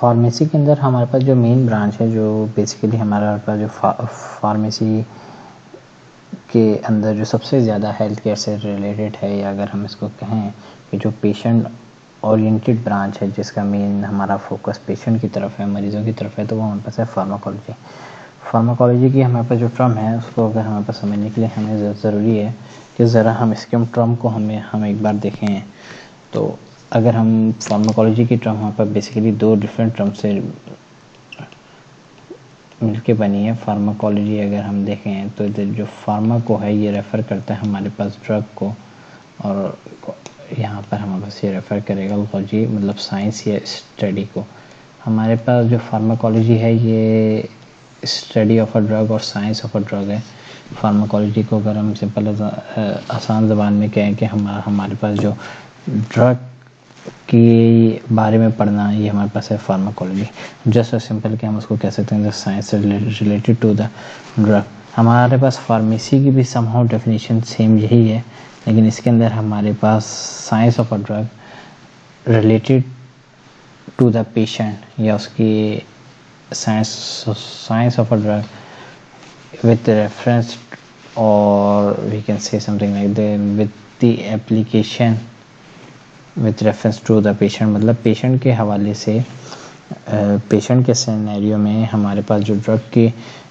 Pharmacy के अंदर हमारे पास जो मेन ब्रांच है, जो बेसिकली हमारे पास जो फार्मेसी के अंदर जो सबसे ज़्यादा हेल्थ केयर से रिलेटेड है, या अगर हम इसको कहें कि जो पेशेंट ओरिएंटेड ब्रांच है, जिसका मेन हमारा फोकस पेशेंट की तरफ है, मरीज़ों की तरफ है, तो वो हमारे पास है फार्माकोलॉजी। फार्माकोलॉजी की हमारे पास जो टर्म है, उसको अगर हमारे पास समझने के लिए हमें ज़रूरी है कि ज़रा हम इसके टर्म को हम एक बार देखें। तो अगर हम फार्माकोलॉजी की टर्म हमारे पास बेसिकली दो डिफरेंट टर्म से मिलके बनी है। फार्माकोलॉजी अगर हम देखें तो जो फार्माको है ये रेफ़र करता है हमारे पास ड्रग को, और यहाँ पर हमारे पास ये रेफ़र करेगा लॉजी मतलब साइंस या स्टडी को। हमारे पास जो फार्माकोलॉजी है ये स्टडी ऑफ अ ड्रग और साइंस ऑफ अ ड्रग है। फार्माकोलॉजी को अगर हम सिंपल आसान ज़बान में कहें कि हमारे पास जो ड्रग के बारे में पढ़ना, ये हमारे पास है फार्माकोलॉजी। जस्ट सिंपल कि हम उसको कह सकते हैं साइंस से रिलेटेड टू द ड्रग। हमारे पास फार्मेसी की भी समहाउ डेफिनेशन सेम यही है, लेकिन इसके अंदर हमारे पास science of a drug related to the patient, या उसकी science of a drug with reference, or we can say something like with the application with reference to the patient, मतलब पेशेंट के हवाले से पेशेंट के सिनेरियो में हमारे पास जो ड्रग की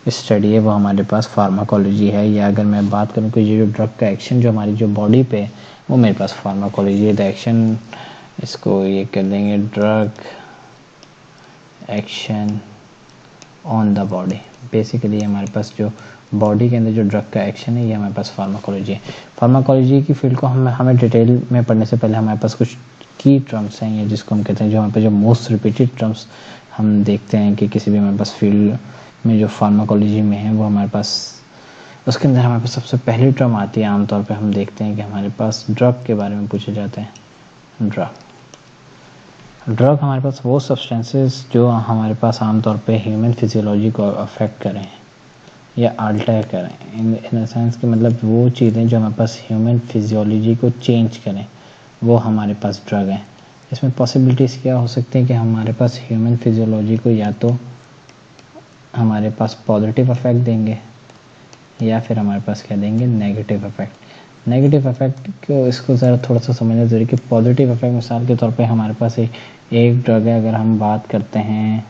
स्टडी है वो हमारे पास फार्माकोलॉजी है। या अगर मैं बात करूँ कि ये जो ड्रग का एक्शन जो हमारी जो बॉडी पे वो मेरे पास फार्माकोलॉजी है। द एक्शन, इसको ये कर देंगे drug action on the body. Basically हमारे पास जो बॉडी के अंदर जो ड्रग का एक्शन है ये हमारे पास फार्माकोलॉजी है। फार्माकोलॉजी की फील्ड को हमें डिटेल में पढ़ने से पहले हमारे पास कुछ की टर्म्स हैं, ये जिसको हम कहते हैं, जो हमारे पास जो मोस्ट रिपीटेड टर्म्स हम देखते हैं कि किसी भी हमारे पास फील्ड में जो फार्माकोलॉजी में है वो हमारे पास, उसके अंदर हमारे पास सबसे पहली टर्म आती है। आमतौर पर हम देखते हैं कि हमारे पास ड्रग के बारे में पूछे जाते हैं। ड्रग हमारे पास वो सब्सटेंसेस जो हमारे पास आमतौर पे ह्यूमन फिजियोलॉजी को अफेक्ट करें या अल्टर करें, इन द सेंस कि मतलब वो चीज़ें जो हमारे पास ह्यूमन फिजियोलॉजी को चेंज करें, वो हमारे पास ड्रग हैं। इसमें पॉसिबिलिटीज़ क्या हो सकती हैं कि हमारे पास ह्यूमन फिजियोलॉजी को या तो हमारे पास पॉजिटिव इफेक्ट देंगे, या फिर हमारे पास क्या देंगे, नेगेटिव इफेक्ट। नेगेटिव इफेक्ट को, इसको ज़रा थोड़ा सा समझना जरूरी कि पॉजिटिव इफेक्ट मिसाल के तौर पे हमारे पास एक ड्रग है। अगर हम बात करते हैं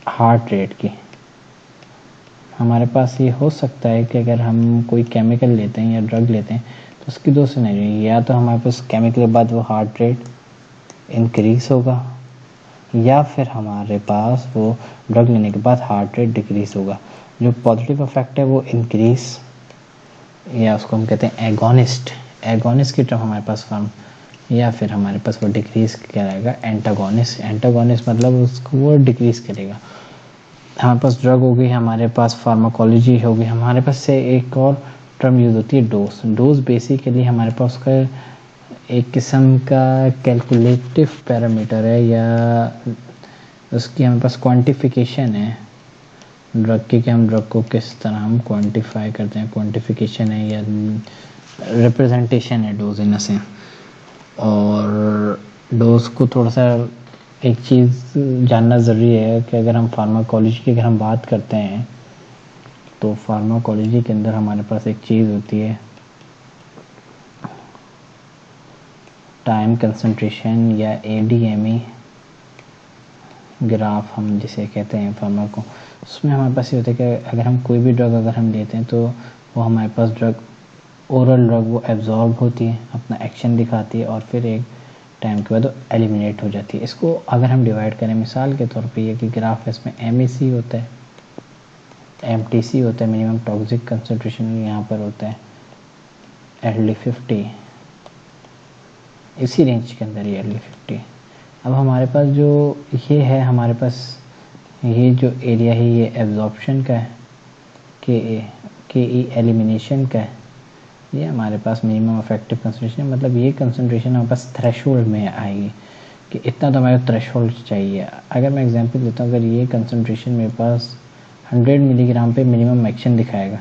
हार्ट रेट की, हमारे पास ये हो सकता है कि अगर हम कोई केमिकल लेते हैं या ड्रग लेते हैं तो उसकी दो सिनेरियो, या तो हमारे पास केमिकल के बाद वो हार्ट रेट इंक्रीज होगा, या फिर हमारे पास वो ड्रग लेने के बाद हार्ट रेट डिक्रीज होगा। जो पॉजिटिव इफेक्ट है वो इंक्रीज, या उसको हम कहते हैं एगोनिस्ट की टर्म हमारे पास फॉर्म, या फिर हमारे पास वो डिक्रीज कराएगा एंटागोनिस्ट मतलब उसको वो डिक्रीज करेगा। हमारे पास ड्रग होगी, हमारे पास फार्माकोलॉजी होगी, हमारे पास से एक और टर्म यूज़ होती है डोज बेसिकली हमारे पास उसका एक किस्म का कैलकुलेटिव पैरामीटर है, या उसकी हमारे पास क्वांटिफिकेशन है ड्रग की, कि हम ड्रग को किस तरह हम क्वांटिफाई करते हैं। क्वांटिफिकेशन है या रिप्रेजेंटेशन है डोज इन सेंस। और डोज को थोड़ा सा एक चीज़ जानना ज़रूरी है कि अगर हम फार्माकोलॉजी की अगर हम बात करते हैं तो फार्माकोलॉजी के अंदर हमारे पास एक चीज़ होती है टाइम कंसंट्रेशन, या ADME ग्राफ हम जिसे कहते हैं फार्माको। उसमें हमारे पास ये होता है कि अगर हम कोई भी ड्रग अगर हम लेते हैं तो वो हमारे पास ओरल ड्रग वो एब्जॉर्ब होती है, अपना एक्शन दिखाती है, और फिर एक टाइम के बाद वो एलिमिनेट हो जाती है। इसको अगर हम डिवाइड करें मिसाल के तौर पे ये कि ग्राफ है, इसमें MEC होता है, MTC होता है, मिनिमम टॉक्सिक कंसंट्रेशन यहाँ पर होता है LD50, इसी रेंज के अंदर ये LD50। अब हमारे पास जो ये है, हमारे पास ये जो एरिया है ये एब्जॉर्प्शन का है, KE एलिमिनेशन का है, ये हमारे पास मिनिमम इफेक्टिव कंसंट्रेशन, मतलब ये कंसंट्रेशन हमारे पास थ्रेशोल्ड में आएगी कि इतना तो हमारे थ्रेशोल्ड चाहिए। अगर मैं एग्जांपल देता हूँ, अगर ये कंसंट्रेशन मेरे पास 100 मिलीग्राम पे मिनिमम एक्शन दिखाएगा,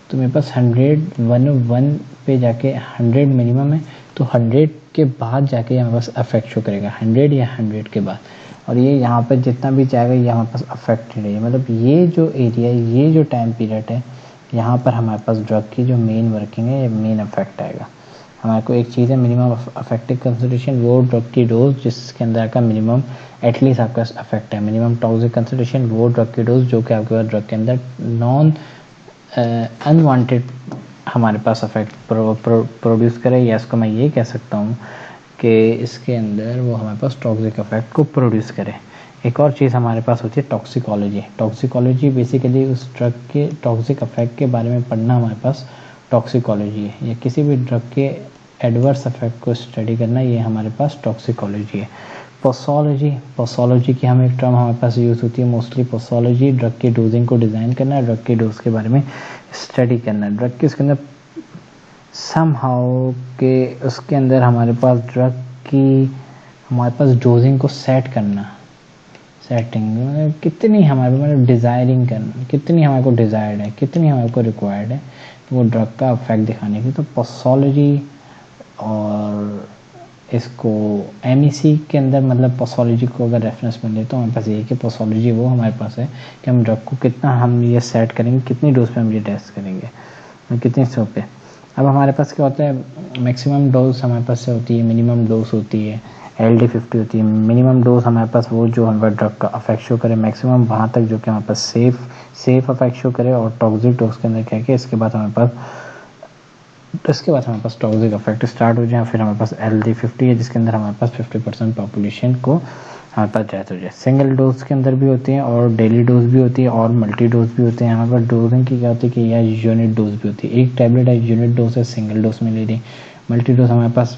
तो मेरे पास 101 पे जाके 100 मिनिमम है, तो 100 के बाद जाके हमारे पास अफेक्ट शो करेगा, 100 या 100 के बाद। और ये यहाँ पर जितना भी जाएगा ये हमारे पास अफेक्टेड है, मतलब ये जो एरिया, ये जो टाइम पीरियड है, यहाँ पर हमारे पास ड्रग की जो मेन वर्किंग है, ये मेन अफेक्ट आएगा। हमारे को एक चीज़ है मिनिमम अफेक्टिव कंसंट्रेशन, वो ड्रग की डोज जिसके अंदर का मिनिमम एटलीस्ट आपका अफेक्ट है। मिनिमम टॉक्सिक कंसंट्रेशन, वो ड्रग की डोज जो कि आपके पास ड्रग के अंदर नॉन अनवांटेड हमारे पास अफेक्ट प्रोड्यूस करे, या इसको मैं ये कह सकता हूँ कि इसके अंदर वो हमारे पास टॉक्सिक इफेक्ट को प्रोड्यूस करे। एक और चीज़ हमारे पास होती है टॉक्सिकोलॉजी। टॉक्सिकोलॉजी बेसिकली उस ड्रग के टॉक्सिक इफेक्ट के बारे में पढ़ना हमारे पास टॉक्सिकोलॉजी है, या किसी भी ड्रग के एडवर्स इफेक्ट को स्टडी करना, ये हमारे पास टॉक्सिकोलॉजी है। पोसोलॉजी की हम एक टर्म हमारे पास यूज़ होती है मोस्टली। पोसोलॉजी ड्रग की डोजिंग को डिज़ाइन करना है, ड्रग की डोज के बारे में स्टडी करना है, ड्रग के उसके अंदर समहाउ के उसके अंदर हमारे पास ड्रग की हमारे पास डोजिंग को सेट करना, सेटिंग मतलब कितनी हमारे मतलब डिज़ायरिंग करना, कितनी हमारे को डिज़ायर्ड है, कितनी हमारे को रिक्वायर्ड है वो ड्रग का इफेक्ट दिखाने की। तो पोसोलॉजी और इसको MEC के अंदर मतलब पोसोलॉजी को अगर रेफरेंस में ले तो हमारे पास ये कि पोसोलॉजी वो हमारे पास है कि हम ड्रग को कितना हम ये सेट करेंगे, कितनी डोज पे हम ये टेस्ट करेंगे और कितनी स्लो पे। अब हमारे पास क्या होता है, मैक्सिमम डोज हमारे पास से होती है, मिनिमम डोज होती है, LD50 होती है। मिनिमम डोज हमारे पास वो जो हमारे ड्रग का अफेक्ट शो करे, मैक्सिमम वहाँ तक जो कि हमारे पास सेफ अफेक्ट शो करे। और टॉक्सिक डोज के अंदर क्या है कि इसके बाद हमारे पास टॉक्सिक इफेक्ट स्टार्ट हो जाए, फिर हमारे पास LD50 है जिसके अंदर हमारे पास 50% पॉपुलेशन को हमारे पास डेथ हो जाए। सिंगल डोज के अंदर भी होती हैं और डेली डोज भी होती है और मल्टी डोज भी होते हैं। हमारे पास डोजिंग की क्या होती है कि या यूनिट डोज भी होती है, एक टैबलेट है यूनिट डोज है, सिंगल डोज में ले रही। मल्टी डोज हमारे पास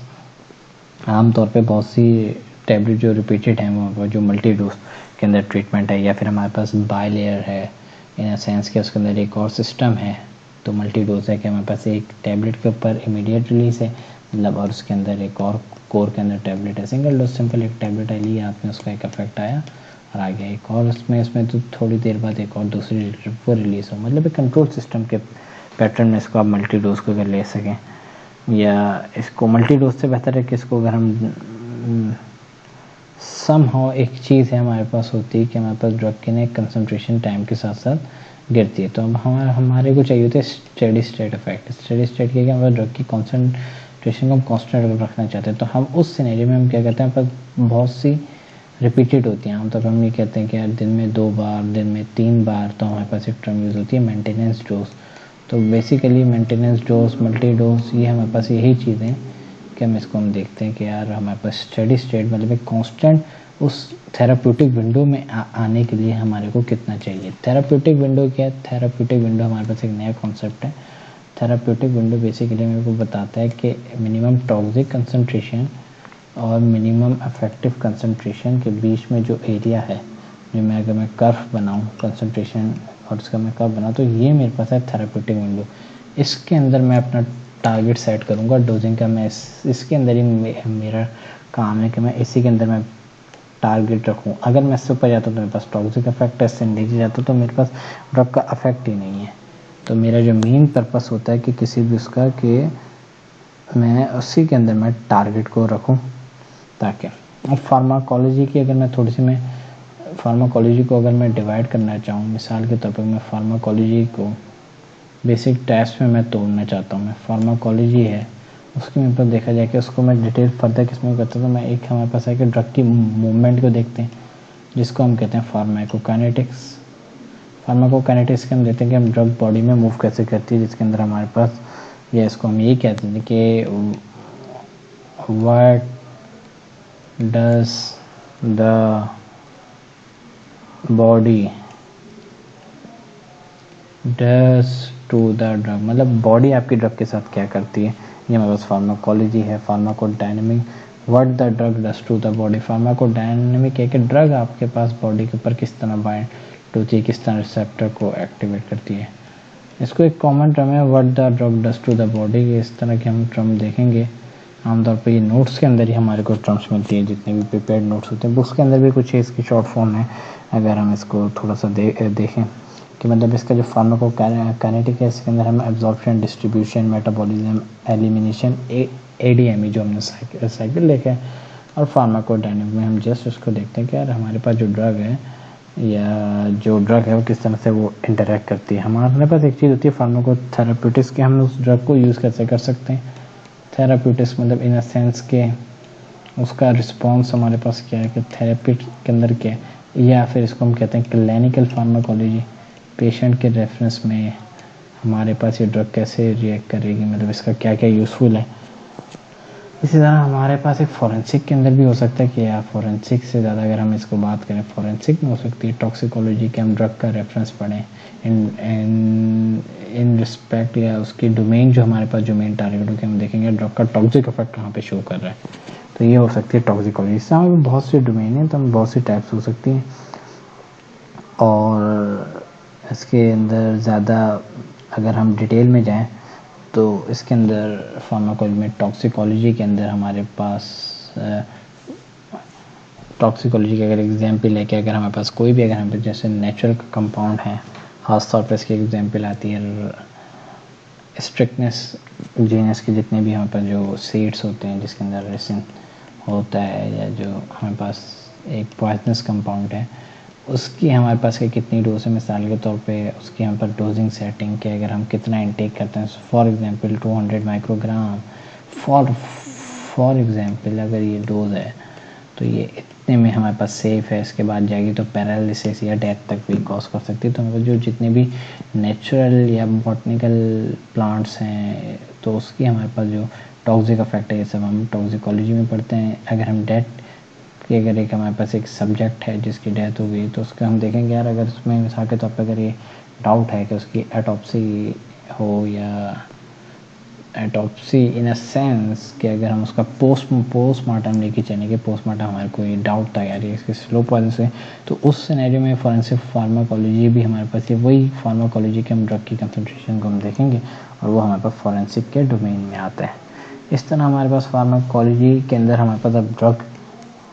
आमतौर पे बहुत सी टैबलेट जो रिपीटेड हैं वो जो मल्टी डोज के अंदर ट्रीटमेंट है, या फिर हमारे पास बाई लेयर है इन सेंस के उसके अंदर एक और सिस्टम है। तो मल्टी डोज है कि हमारे पास एक टैबलेट के ऊपर इमीडिएट रिलीज है मतलब, और उसके अंदर एक और कोर के अंदर टैबलेट है। सिंगल डोज सिंपल एक टैबलेट है लिया आपने, उसका एक इफेक्ट आया और आ गया, एक और इसमें तो थोड़ी देर बाद एक और दूसरी वो रिलीज हो, मतलब एक कंट्रोल सिस्टम के पैटर्न में इसको आप मल्टी डोज को अगर ले सकें। या इसको मल्टी डोज से बेहतर है कि इसको अगर हम समहाउ एक चीज़ है हमारे पास होती है कि हमारे पास ड्रग की ना कंसंट्रेशन टाइम के साथ साथ गिरती है। तो अब हमारे को चाहिए होता है steady state effect. Steady state क्या है कि हमारे ड्रग की कॉन्सेंट्रेशन को हम कॉन्स्टेंट रखना चाहते हैं। तो हम उस सिनेरियो में हम क्या कहते हैं, पर बहुत सी रिपीटेड होती हैं। आमतौर पर हम ये कहते हैं कि यार दिन में 2 बार, दिन में 3 बार, तो हमारे पास एक टर्म यूज़ होती है मेंटेनेंस डोज। तो basically maintenance dose, multi dose, ये हमारे पास यही चीज़ें कि हम इसको हम देखते हैं कि यार हमारे पास स्टेडी स्टेट मतलब एक कांस्टेंट उस थेराप्यूटिक विंडो में आने के लिए हमारे को कितना चाहिए। थेराप्यूटिक विंडो क्या है? थेराप्यूटिक विंडो हमारे पास एक नया कॉन्सेप्ट है। थेराप्यूटिक विंडो बेसिकली मेरे को बताता है कि मिनिमम टॉक्सिक कंसंट्रेशन और मिनिमम इफेक्टिव कंसंट्रेशन के बीच में जो एरिया है, जो मैं अगर मैं कर्व बनाऊँ कंसंट्रेशन और उसका मैं कर्व बनाऊँ, तो ये मेरे पास है थेराप्यूटिक विंडो। इसके अंदर मैं अपना टारगेट सेट करूँगा डोजिंग का। मैं इसके अंदर ही मेरा काम है कि मैं इसी के अंदर मैं टारगेट रखूँ। अगर मैं इससे ऊपर जाता हूँ तो मेरे पास टॉक्सिक इफेक्ट है, इससे नीचे जाता हूँ तो मेरे पास ड्रग का इफेक्ट ही नहीं है। तो मेरा जो मेन पर्पस होता है कि किसी भी उसका कि मैं उसी के अंदर मैं टारगेट को रखूँ ताकि। अब फार्माकोलॉजी की अगर मैं थोड़ी सी मैं फार्माकोलॉजी को अगर मैं डिवाइड करना चाहूँ, मिसाल के तौर पर मैं फार्माकोलॉजी को बेसिक टेस्ट में मैं तोड़ना चाहता हूँ। मैं फार्माकोलॉजी है उसके मेरे पास देखा जाए कि उसको मैं डिटेल फर्दर किसमें करता हूँ। तो मैं एक हमारे पास है कि ड्रग की मूवमेंट को देखते हैं जिसको हम कहते हैं फार्माकोकाइनेटिक्स। फार्माकोकाइनेटिक्स के हम देखते हैं कि हम ड्रग बॉडी में मूव कैसे करती है, जिसके अंदर हमारे पास या इसको हम ये कहते हैं कि what does the body does to the drug, मतलब बॉडी आपकी ड्रग के साथ क्या करती है, ये हमारे पास फार्माकोलॉजी है। Pharmacodynamic, what the drug does to the body. Pharmacodynamic है कि ड्रग आपके पास बॉडी के ऊपर किस तरह बाइंड होती है, किस तरह रिसेप्टर को एक्टिवेट करती है। इसको एक कॉमन टर्म है what the drug does to the body. इस तरह के हम टर्म देखेंगे आमतौर पर ये नोट्स के अंदर ही हमारे को टर्म्स मिलती है, जितने भी प्रिपेयर्ड नोट्स होते हैं। बुक्स के अंदर भी कुछ इसकी शॉर्ट फॉर्म है, अगर हम इसको थोड़ा सा देखें कि मतलब इसका जो फार्माकोकाइनेटिक है, इसके अंदर हम absorption, distribution, metabolism, elimination, ADME जो हमने साइकिल देखा है, और फार्माकोडायनेमिक में हम जस्ट उसको देखते हैं कि यार हमारे पास जो ड्रग है या जो ड्रग है वो किस तरह से वो इंटरेक्ट करती है। हमारे पास एक चीज़ होती है फार्माकोथेराप्यूटिक्स कि हम उस ड्रग को यूज़ कैसे कर सकते हैं। थेराप्यूटिक्स मतलब इन अ सेंस के उसका रिस्पॉन्स हमारे पास क्या है कि थेरेपी के अंदर क्या है, या फिर इसको हम कहते हैं क्लिनिकल फार्माकोलॉजी, पेशेंट के रेफरेंस में हमारे पास ये ड्रग कैसे रिएक्ट करेगी, मतलब इसका क्या क्या यूज़फुल है। इसी तरह हमारे पास एक फॉरेंसिक के अंदर भी हो सकता है कि या फॉरेंसिक से ज़्यादा अगर हम इसको बात करें, फॉरेंसिक में हो सकती है टॉक्सिकोलॉजी के, हम ड्रग का रेफरेंस पढ़ें इन रिस्पेक्ट या उसकी डोमेन जो हमारे पास जो मेन टारगेट हो, कि हम देखेंगे ड्रग का टॉक्सिक इफेक्ट कहाँ पे शो कर रहा है। तो ये हो सकती है टॉक्सिकोलॉजी। इससे हमें बहुत सी डोमेन है, तो हम बहुत सी टाइप्स हो सकती हैं, और इसके अंदर ज़्यादा अगर हम डिटेल में जाएं तो इसके अंदर फार्माकोलॉजी में टॉक्सिकोलॉजी के अंदर हमारे पास टॉक्सिकोलॉजी के अगर एग्जाम्पल है कि अगर हमारे पास कोई भी अगर हमारे जैसे नेचुरल कंपाउंड है, खास तौर पर इसकी एग्जाम्पल आती है स्ट्रिक्टनेस जीनस के जितने भी हमारे पास जो सीड्स होते हैं जिसके अंदर रेसिन होता है, या जो हमारे पास एक पॉइजनस कंपाउंड है उसकी हमारे पास के कितनी डोज है, मिसाल के तौर पे उसकी यहाँ पर डोजिंग सेटिंग के अगर हम कितना इनटेक करते हैं, for example 200 microgram for example अगर ये डोज है तो ये इतने में हमारे पास सेफ है, इसके बाद जाएगी तो पैरालिसिस या डेथ तक भी कॉज कर सकती है। तो मतलब जो जितने भी नेचुरल या बॉटनिकल प्लांट्स हैं तो उसकी हमारे पास जो टॉक्सिक इफेक्ट है, ये सब हम टॉक्सिकोलॉजी में पढ़ते हैं। अगर हम डेथ कि अगर एक हमारे पास एक सब्जेक्ट है जिसकी डेथ हो गई तो उसका हम देखेंगे यार अगर उसमें मिसाल के तौर पर अगर ये डाउट है कि उसकी एटॉप्सी हो या एटॉप्सी इन अ सेंस कि अगर हम उसका पोस्टमार्टम लेके चलेंगे, पोस्टमार्टम हमारे को ये डाउट था यार ये इसके स्लो पॉइजन से, तो उस सिनेरियो में फॉरेंसिक फार्माकोलॉजी भी हमारे पास है। वही फार्माकोलॉजी के हम ड्रग की कंसंट्रेशन को हम देखेंगे और वो हमारे पास फॉरेंसिक के डोमेन में आता है। इस तरह हमारे पास फार्माकोलॉजी के अंदर हमारे पास अब ड्रग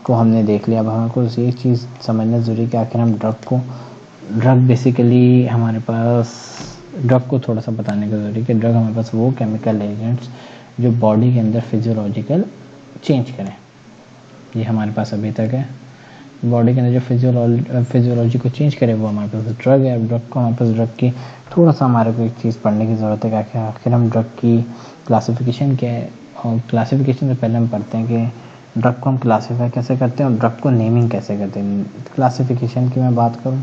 को हमने देख लिया। अब हमको ये चीज़ समझना ज़रूरी कि आखिर हम ड्रग बेसिकली हमारे पास ड्रग को थोड़ा सा बताने का ज़रूरी कि ड्रग हमारे पास वो केमिकल एजेंट्स जो बॉडी के अंदर फिजियोलॉजिकल चेंज करें, ये हमारे पास अभी तक है। बॉडी के अंदर जो फिजियोलॉजी को चेंज करे वो हमारे पास ड्रग है। ड्रग को हमारे पास ड्रग की थोड़ा सा हमारे को एक चीज़ पढ़ने की ज़रूरत है कि आखिर हम ड्रग की क्लासिफिकेशन क्या है, और क्लासिफिकेशन से पहले हम पढ़ते हैं कि ड्रग को हम क्लासीफाई कैसे करते हैं और ड्रग को नेमिंग कैसे करते हैं। क्लासिफिकेशन की मैं बात करूँ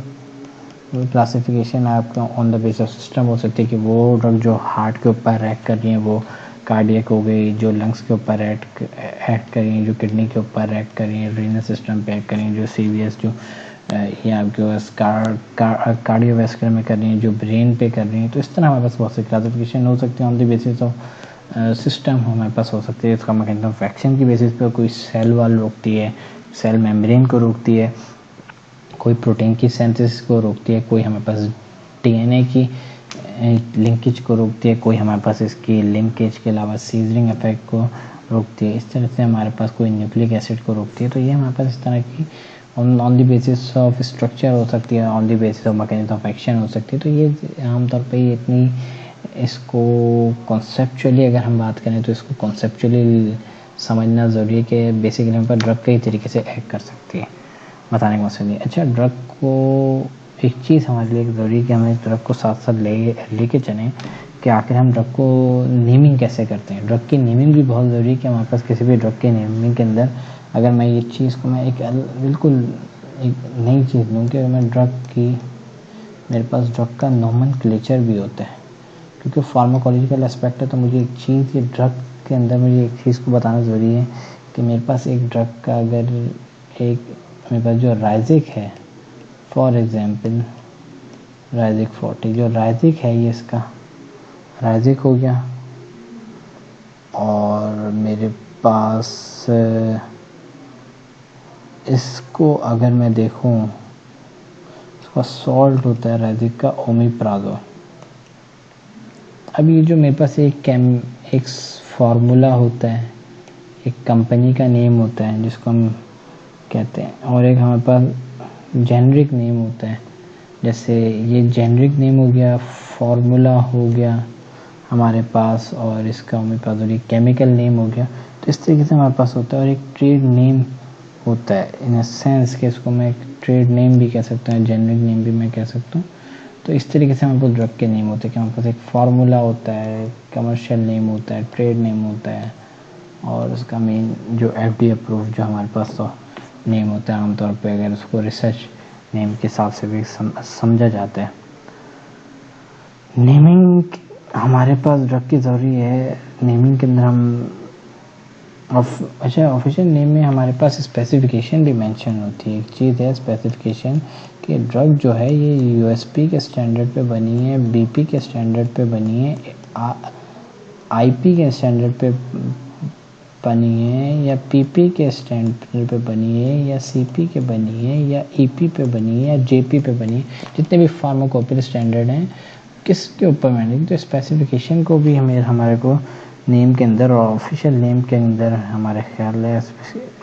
तो क्लासिफिकेशन आपका on the basis of system हो सकती है कि वो ड्रग जो हार्ट के ऊपर एक्ट कर रही है वो कार्डियक हो गई, जो लंग्स के ऊपर एक्ट कर रही हैं, जो किडनी के ऊपर एक्ट कर रही हैं, रीनल सिस्टम पे एक्ट कर रही हैं, जो CVS जो ये आपके कार्डियोवैस्कुलर में कर रही हैं, जो ब्रेन पे कर रही हैं। तो इस तरह हमारे पास बहुत सी क्लासिफिकेशन हो सकती है on the basis of system हमारे पास हो सकती है। इसका मैकेनिज्म ऑफ एक्शन की बेसिस पे कोई सेल वॉल रोकती है, सेल मेम्ब्रेन को रोकती है, कोई प्रोटीन की सिंथेसिस को रोकती है, कोई हमारे पास DNA की लिंकेज को रोकती है, कोई हमारे पास इसकी लिंकेज के अलावा सीजरिंग इफेक्ट को रोकती है। इस तरह से हमारे पास कोई न्यूक्लिक एसिड को रोकती है। तो ये हमारे पास इस तरह की on the basis of structure हो सकती है, on the basis of mechanism of action हो सकती है। तो ये आमतौर पर ये इतनी इसको कॉन्सेप्चुअली अगर हम बात करें तो इसको कॉन्सेप्चुअली समझना ज़रूरी है कि बेसिकली हम पर ड्रग कई तरीके से एक्ट कर सकती है, बताने का मकसद नहीं। अच्छा, ड्रग को एक चीज़ हमारे लिए ज़रूरी है कि हमें ड्रग को साथ साथ लेके चलें कि आखिर हम ड्रग को नेमिंग कैसे करते हैं। ड्रग की नेमिंग भी बहुत ज़रूरी है कि हमारे पास किसी भी ड्रग के नेमिंग के अंदर अगर मैं ये चीज़ को मैं एक बिल्कुल एक नई चीज़ लूँ कि मैं ड्रग की मेरे पास ड्रग का नोमेनक्लेचर भी होता है, क्योंकि फार्माकोलॉजिकल एस्पेक्ट है। तो मुझे एक चीज़ ये ड्रग के अंदर मुझे एक चीज़ को बताना ज़रूरी है कि मेरे पास एक ड्रग का अगर एक मेरे पास जो राइजिक है, फॉर एग्जांपल राइजिक 40, जो राइजिक है ये इसका राइजिक हो गया, और मेरे पास इसको अगर मैं देखूं इसका सॉल्ट होता है राइजिक का ओमिप्राज़ोल। अब ये जो मेरे पास एक फार्मूला होता है, एक कंपनी का नेम होता है जिसको हम कहते हैं, और एक हमारे पास जेनरिक नेम होता है। जैसे ये जेनरिक नेम हो गया, फार्मूला हो गया हमारे पास, और इसका हमारे पास और केमिकल नेम हो गया। तो इस तरीके से हमारे पास होता है। और एक ट्रेड नेम होता है इन अ सेंस कि इसको मैं एक ट्रेड नेम भी कह सकता हूँ, जेनरिक नेम भी मैं कह सकता हूँ। तो इस तरीके से हमारे पास ड्रग के नेम होते हैं कि हमारे पास एक फार्मूला होता है, कमर्शियल नेम होता है, ट्रेड नेम होता है, और उसका मेन जो FDA अप्रूव जो हमारे पास तो नेम होता है आमतौर पे, अगर उसको रिसर्च नेम के हिसाब से भी समझा जाता है। नेमिंग हमारे पास ड्रग की ज़रूरी है। नेमिंग के अंदर हम ऑफिशियल नेम में हमारे पास स्पेसिफिकेशन भी मेंशन होती है। एक चीज़ है स्पेसिफिकेशन कि ड्रग जो है ये USP के स्टैंडर्ड पे बनी है, BP के स्टैंडर्ड पे बनी है, IP के स्टैंडर्ड पे बनी है, या PP के स्टैंडर्ड पे बनी है, या CP के बनी है, या EP पे बनी है, या JP पे बनी है। जितने भी फार्माकोपियल स्टैंडर्ड हैं किसके ऊपर बनी, तो स्पेसिफिकेशन को भी हमारे को नेम के अंदर और ऑफिशियल नेम के अंदर हमारे ख्याल है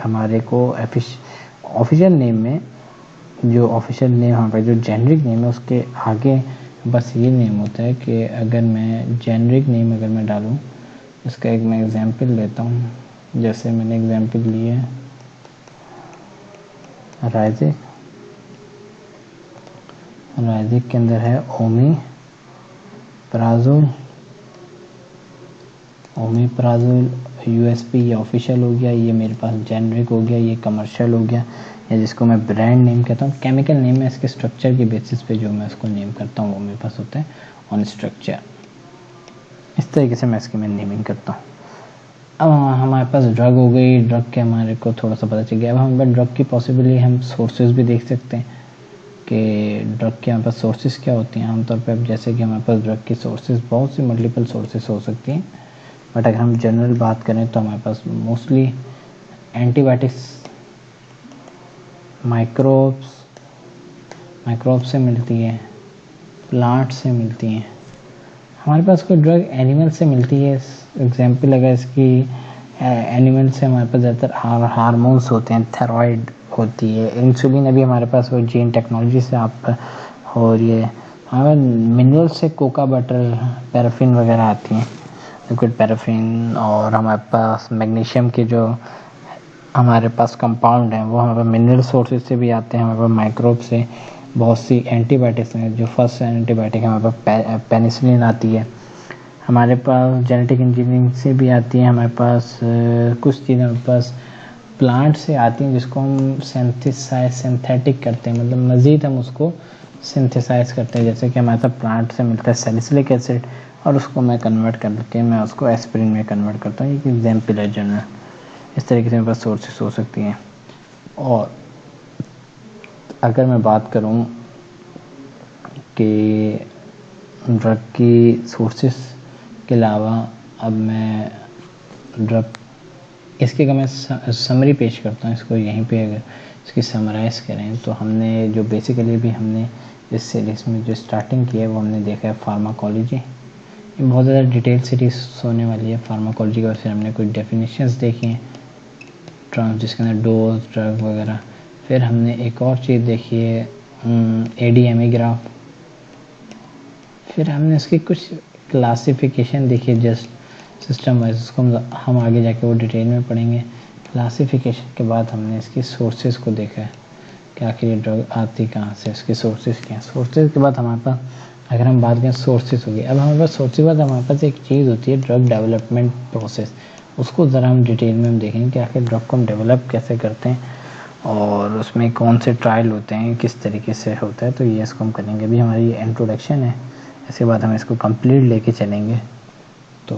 हमारे को ऑफिशियल नेम में जो ऑफिशियल नेम हमारे जो जेनरिक नेम है उसके आगे बस ये नेम होता है कि अगर मैं जेनरिक नेम अगर मैं डालूँ, इसका एक मैं एग्जांपल लेता हूँ। जैसे मैंने एग्जांपल लिए राइजिक के अंदर है ओमेप्राजोल USP, ये ऑफिशियल हो गया, ये मेरे पास जेनरिक हो गया, ये कमर्शियल हो गया, या जिसको मैं ब्रांड नेम कहता हूँ। केमिकल नेम में इसके स्ट्रक्चर के बेसिस पे जो मैं उसको नेम करता हूँ वो मेरे पास होता है ऑन स्ट्रक्चर। इस तरीके से मैं इसकी मैं नेमिंग करता हूँ। अब हमारे पास ड्रग हो गई, ड्रग के हमारे को थोड़ा सा पता चल गया। अब हमारे पास ड्रग की पॉसिबली हम सोर्सेज भी देख सकते हैं कि ड्रग के हमारे पास सोर्सेज क्या होती हैं। आमतौर पे अब जैसे कि हमारे पास ड्रग की सोर्सेज बहुत सी मल्टीपल सोर्सेज हो सकती हैं, बट अगर हम जनरल बात करें तो हमारे पास मोस्टली एंटीबायोटिक्स माइक्रोब्स से मिलती है, प्लांट से मिलती हैं। हमारे पास कोई ड्रग एनिमल से मिलती है। एग्जाम्पल अगर इसकी एनिमल से हमारे पास ज़्यादातर हार्मोन्स होते हैं, थायराइड होती है, इंसुलिन अभी हमारे पास वो जीन टेक्नोलॉजी से आप हो रही है। हमें मिनरल से कोका बटर, पैराफिन वगैरह आती हैं, लिक्विड पैराफिन, और हमारे पास मैग्नीशियम के जो हमारे पास कंपाउंड हैं वो हमारे पास मिनरल सोर्सेज से भी आते हैं। हमारे पास माइक्रोब से बहुत सी एंटीबायोटिक्स हैं। जो फर्स्ट एंटीबायोटिक है हमारे पास पेनिसिलिन आती है, हमारे पास जेनेटिक इंजीनियरिंग से भी आती है, हमारे पास कुछ चीज़ें हमारे पास प्लांट से आती हैं जिसको हम सिंथेटिक करते हैं, मतलब मज़ीद हम उसको सिंथेसाइज करते हैं। जैसे कि हमारे पास प्लांट से मिलता है सैलिसिलिक एसिड, और उसको मैं कन्वर्ट करके मैं उसको एस्पिरिन में कन्वर्ट करता हूँ। एक एग्जाम्पल है जनरल। इस तरीके से मेरे पास सोर्सेस हो सकती हैं। और अगर मैं बात करूं कि ड्रग की सोर्सेस के अलावा, अब मैं ड्रग इसके अगर मैं समरी पेश करता हूं, इसको यहीं पे अगर इसकी समराइज़ करें तो हमने जो बेसिकली भी हमने इस सीरीज़ में जो स्टार्टिंग की है वो हमने देखा है फार्माकोलॉजी। ये बहुत ज़्यादा डिटेल सीरीज होने वाली है फार्माकोलॉजी का। फिर हमने कुछ डेफिनेशंस देखी हैं टर्म्स जिसके अंदर डोज, ड्रग वगैरह। फिर हमने एक और चीज़ देखी है ADME ग्राफ। फिर हमने इसकी कुछ क्लासिफिकेशन देखी है जस्ट सिस्टम वाइज, उसको हम आगे जाके वो डिटेल में पढ़ेंगे। क्लासिफिकेशन के बाद हमने इसकी सोर्सेज को देखा है कि आखिर ये ड्रग आती कहाँ से, इसके सोर्सेज क्या हैं। सोर्सेज के बाद हमारे पास अगर हम बात करें सोर्सेज हो गई। अब हमारे पास सोर्सेज के बाद हमारे पास एक चीज़ होती है ड्रग डेवलपमेंट प्रोसेस। उसको ज़रा हम डिटेल में हम देखेंगे कि आखिर ड्रग को हम डेवलप कैसे करते हैं और उसमें कौन से ट्रायल होते हैं, किस तरीके से होता है। तो ये इसको हम करेंगे। अभी हमारी ये इंट्रोडक्शन है, इसके बाद हम इसको कंप्लीट लेके चलेंगे। तो